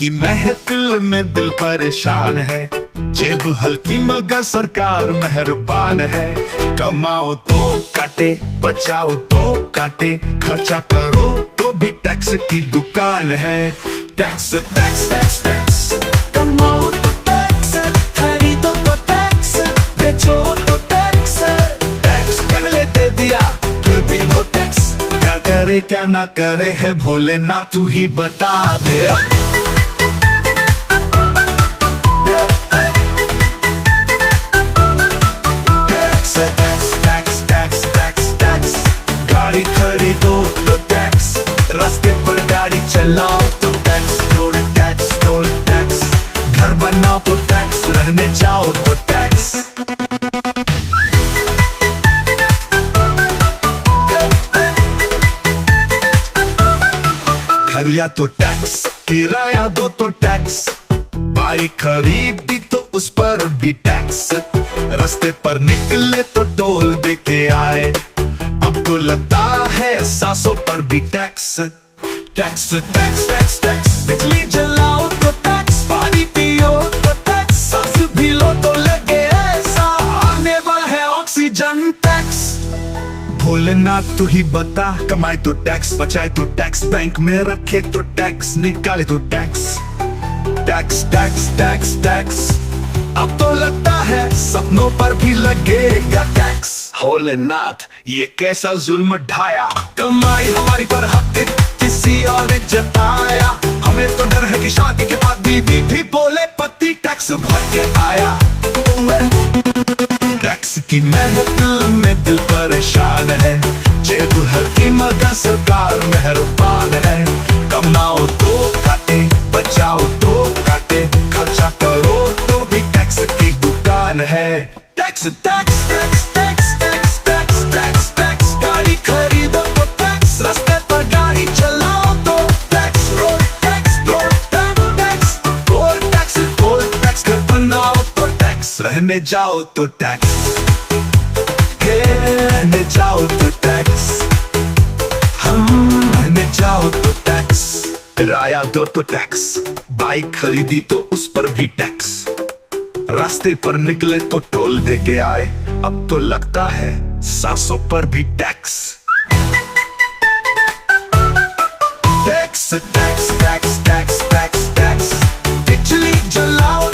की महफिल में दिल परेशान है, जेब हल्की मगर सरकार मेहरबान है। कमाओ तो काटे, बचाओ तो काटे, खर्चा करो तो भी टैक्स की दुकान है। टैक्स टैक्स टैक्स टैक्स, कमाओ तो टैक्स, खरीदो तो टैक्स, बेचो तो टैक्स। टैक्स पहले दे दिया फिर भी लो टैक्स, क्या करे क्या ना करे है भोले ना तू ही बता दे। गाड़ी खरीदो तो टैक्स, रास्ते पर गाड़ी चलाओ तो tax, toll tax toll tax, घर बनाओ तो टैक्स, रहने जाओ तो टैक्स। घर या तो टैक्स, किराया दो तो टैक्स, बाइक खरीदी तो उस पर भी टैक्स, रास्ते पर निकले तो टोल दे के आए, अब तो लगता है सांसों पर भी tax. Tax tax tax tax, बिजली जलाओ तो टैक्स, पानी पियो तो टैक्स, सांस भी लो तो लगे ऐसा, आने वाला है ऑक्सीजन टैक्स। भोलेनाथ तू ही बता, कमाए तो टैक्स, बचाए तो टैक्स, बैंक में रखे तो टैक्स, निकाले तो tax. Tax tax tax tax, अब तो लगता है सपनों पर भी लगेगा टैक्स। भोलेनाथ ये कैसा जुल्म ढाया, कमाई हमारी पर हक किसी और ने जताया, हमें तो डर है कि शादी के बाद बीवी भी बोले पति टैक्स भर के आया। टैक्स की महफिल में दिल परेशान है, जेब हल्की मगर सरकार मेहरबान है। कमाओ तो काटे, बचाओ तो काटे, खर्चा करो तो भी टैक्स की दुकान है। Tax tax tax tax tax tax tax tax, गाड़ी खरीदो तो टैक्स, रास्ते पर गाड़ी चलाओ तो tax, road tax toll tax, toll tax toll tax, घर बनाओ तो टैक्स, रहने जाओ तो टैक्स, रहने जाओ तो टैक्स, हम रहने जाओ तो टैक्स। किराया दो तो टैक्स, बाइक खरीदी तो उस पर भी टैक्स, रास्ते पर निकले तो टोल दे के आए, अब तो लगता है सांसों पर भी tax. Tax tax tax tax tax tax, बिजली जलाओ